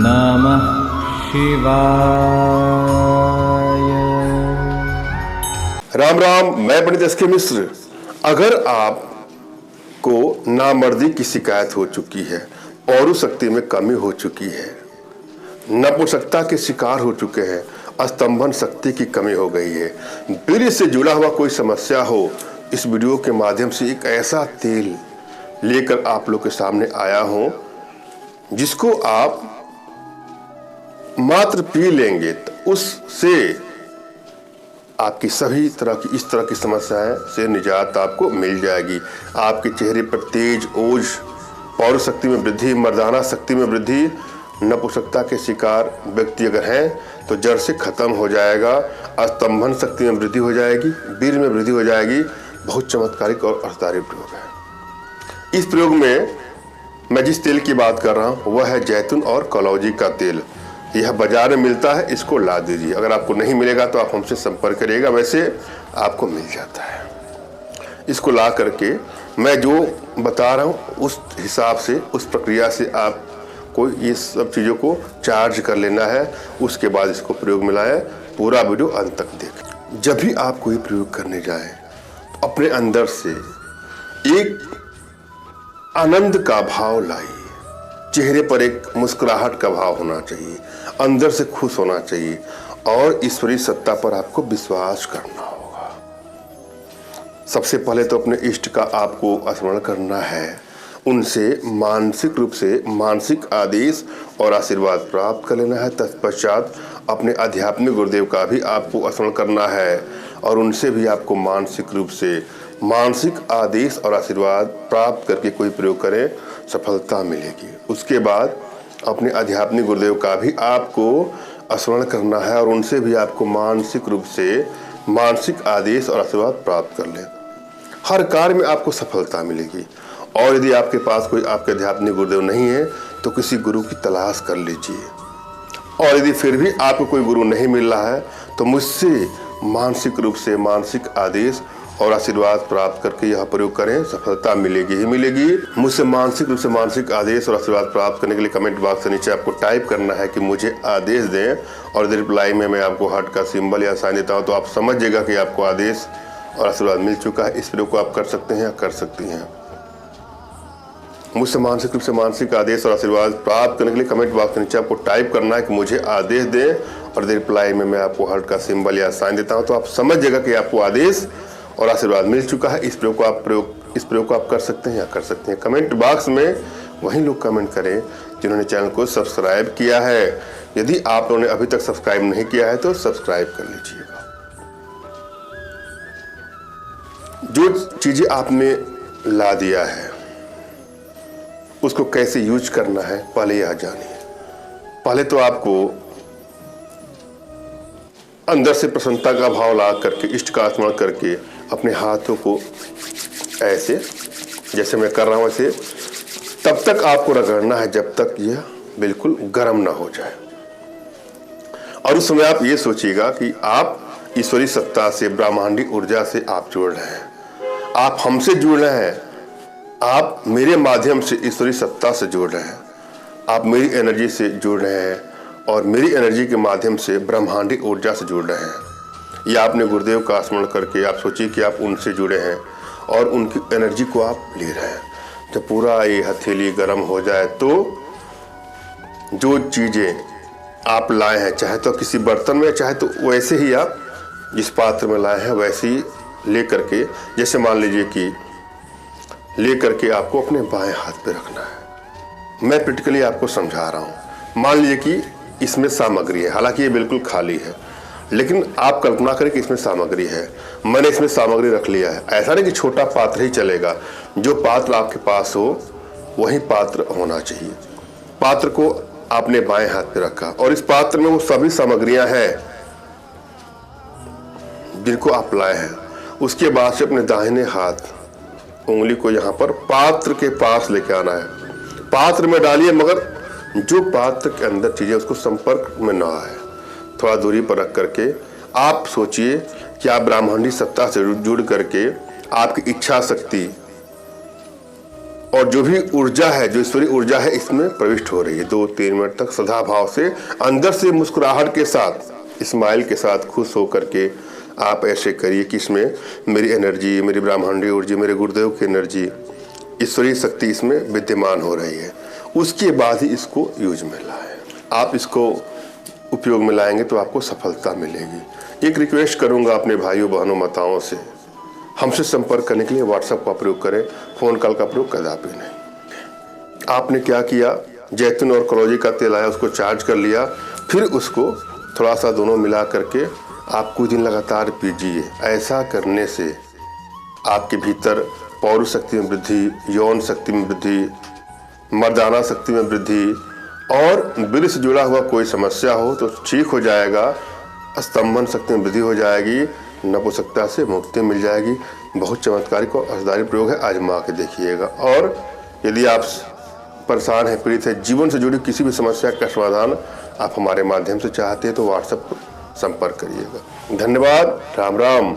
नमः शिवाय। राम राम, मैं पंडित एस के मिश्र। अगर आपको नामर्दी की शिकायत हो चुकी है, और शक्ति में कमी हो चुकी है, नपुंसकता के शिकार हो चुके हैं, स्तंभन शक्ति की कमी हो गई है, वीर्य से जुड़ा हुआ कोई समस्या हो, इस वीडियो के माध्यम से एक ऐसा तेल लेकर आप लोग के सामने आया हूं जिसको आप मात्र पी लेंगे तो उससे आपकी सभी तरह की इस तरह की समस्याएं से निजात आपको मिल जाएगी। आपके चेहरे पर तेज, ओज, पौरुष शक्ति में वृद्धि, मर्दाना शक्ति में वृद्धि, नपुंसकता के शिकार व्यक्ति अगर हैं तो जड़ से खत्म हो जाएगा। स्तंभन शक्ति में वृद्धि हो जाएगी, वीर्य में वृद्धि हो जाएगी। बहुत चमत्कारिक और अर्थदायी प्रयोग है। इस प्रयोग में मैं जिस तेल की बात कर रहा हूं वह है जैतून और कलौंजी का तेल। यह बाजार में मिलता है, इसको ला दीजिए। अगर आपको नहीं मिलेगा तो आप हमसे संपर्क करिएगा, वैसे आपको मिल जाता है। इसको ला करके मैं जो बता रहा हूँ उस हिसाब से, उस प्रक्रिया से आपको ये सब चीज़ों को चार्ज कर लेना है। उसके बाद इसको प्रयोग में लाएं। पूरा वीडियो अंत तक देखें। जब भी आप कोई प्रयोग करने जाएं तो अपने अंदर से एक आनंद का भाव लाइए। चेहरे पर एक मुस्कुराहट का भाव होना चाहिए, अंदर से खुश होना चाहिए, और ईश्वरीय सत्ता पर आपको विश्वास करना होगा। सबसे पहले तो अपने इष्ट का आपको स्मरण करना है, उनसे मानसिक रूप से मानसिक आदेश और आशीर्वाद प्राप्त कर लेना है। तत्पश्चात अपने आध्यात्मिक गुरुदेव का भी आपको स्मरण करना है, और उनसे भी आपको मानसिक रूप से मानसिक आदेश और आशीर्वाद प्राप्त करके कोई प्रयोग करें, सफलता मिलेगी। उसके बाद अपने आध्यात्मिक गुरुदेव का भी आपको स्मरण करना है, और उनसे भी आपको मानसिक रूप से मानसिक आदेश और आशीर्वाद प्राप्त कर लें। हर कार्य में आपको सफलता मिलेगी। और यदि आपके पास कोई आपके आध्यात्मिक गुरुदेव नहीं है तो किसी गुरु की तलाश कर लीजिए। और यदि फिर भी आपको कोई गुरु नहीं मिल रहा है तो मुझसे मानसिक रूप से मानसिक आदेश और आशीर्वाद प्राप्त करके यह प्रयोग करें, सफलता मिलेगी ही मिलेगी। मुझसे मानसिक रूप से मानसिक आदेश और आशीर्वाद प्राप्त करने के लिए कमेंट बॉक्स के नीचे आपको टाइप करना है कि मुझे आदेश दें, और रिप्लाई में मैं आपको हार्ट का सिंबल या साइन देता हूं, तो आप समझिएगा कि आपको आदेश और आशीर्वाद मिल चुका है। इस प्रयोग को आप कर सकते हैं या कर सकती हैं। मुझसे मानसिक रूप से मानसिक आदेश और आशीर्वाद प्राप्त करने के लिए कमेंट बॉक्स के नीचे आपको टाइप करना है कि मुझे आदेश दें, और रिप्लाई में मैं आपको हार्ट का सिंबल या साइन देता हूं, तो आप समझिएगा कि आपको आदेश और आशीर्वाद मिल चुका है। इस प्रयोग को आप कर सकते हैं या कर सकते हैं। कमेंट बॉक्स में वही लोग कमेंट करें जिन्होंने चैनल को सब्सक्राइब किया है। यदि आप लोगों ने अभी तक सब्सक्राइब नहीं किया है तो सब्सक्राइब कर लीजिएगा। जो चीजें आपने ला दिया है उसको कैसे यूज करना है पहले यह जानिए। पहले तो आपको अंदर से प्रसन्नता का भाव ला करके, इष्ट का स्मरण करके, अपने हाथों को ऐसे जैसे मैं कर रहा हूं ऐसे तब तक आपको रगड़ना है जब तक यह बिल्कुल गर्म ना हो जाए। और उस समय आप ये सोचिएगा कि आप ईश्वरीय सत्ता से, ब्रह्मांडी ऊर्जा से आप जुड़ रहे हैं, आप हमसे जुड़ रहे हैं, आप मेरे माध्यम से ईश्वरीय सत्ता से जुड़ रहे हैं, आप मेरी एनर्जी से जुड़ रहे हैं, और मेरी एनर्जी के माध्यम से ब्रह्मांडी ऊर्जा से जुड़ रहे हैं। या अपने गुरुदेव का स्मरण करके आप सोचिए कि आप उनसे जुड़े हैं और उनकी एनर्जी को आप ले रहे हैं। जब पूरा ये हथेली गर्म हो जाए तो जो चीज़ें आप लाए हैं, चाहे तो किसी बर्तन में, चाहे तो वैसे ही आप जिस पात्र में लाए हैं वैसे ही ले करके, जैसे मान लीजिए कि ले करके आपको अपने बाएं हाथ पे रखना है। मैं प्रैक्टिकली आपको समझा रहा हूँ। मान लीजिए कि इसमें सामग्री है, हालांकि ये बिल्कुल खाली है, लेकिन आप कल्पना करें कि इसमें सामग्री है। मैंने इसमें सामग्री रख लिया है। ऐसा नहीं कि छोटा पात्र ही चलेगा, जो पात्र आपके पास हो वही पात्र होना चाहिए। पात्र को आपने बाएं हाथ पे रखा, और इस पात्र में वो सभी सामग्रियां हैं जिनको आप लाए हैं। उसके बाद से अपने दाहिने हाथ उंगली को यहाँ पर पात्र के पास लेके आना है। पात्र में डालिए, मगर जो पात्र के अंदर चीजें उसको संपर्क में ना आए। थोड़ा दूरी पर रख करके आप सोचिए कि आप ब्रह्मांडी सत्ता से जुड़ करके आपकी इच्छा शक्ति और जो भी ऊर्जा है, जो ईश्वरीय ऊर्जा है, इसमें प्रविष्ट हो रही है। 2-3 मिनट तक सदा भाव से अंदर से मुस्कुराहट के साथ, स्माइल के साथ खुश होकर के आप ऐसे करिए कि इसमें मेरी एनर्जी, मेरी ब्रह्मांडीय ऊर्जा, मेरे गुरुदेव की एनर्जी, ईश्वरीय शक्ति इसमें विद्यमान हो रही है। उसके बाद ही इसको यूज में लाएं। आप इसको उपयोग में लाएंगे तो आपको सफलता मिलेगी। एक रिक्वेस्ट करूंगा अपने भाइयों बहनों माताओं से, हमसे संपर्क करने के लिए व्हाट्सएप का प्रयोग करें, फोन कॉल का प्रयोग कदापि नहीं। आपने क्या किया, जैतून और कलौंजी का तेल आया, उसको चार्ज कर लिया, फिर उसको थोड़ा सा दोनों मिला करके आप कुछ दिन लगातार पीजिए। ऐसा करने से आपके भीतर पौरुष शक्ति में वृद्धि, यौन शक्ति में वृद्धि, मर्दाना शक्ति में वृद्धि, और वीर्य से जुड़ा हुआ कोई समस्या हो तो ठीक हो जाएगा, स्तंभन शक्ति में वृद्धि हो जाएगी, नपुंसकता से मुक्ति मिल जाएगी। बहुत चमत्कारिक और असरदारी प्रयोग है, आजमा के देखिएगा। और यदि आप परेशान हैं, पीड़ित है, जीवन से जुड़ी किसी भी समस्या का समाधान आप हमारे माध्यम से चाहते हैं तो व्हाट्सएप पर संपर्क करिएगा। धन्यवाद। राम राम।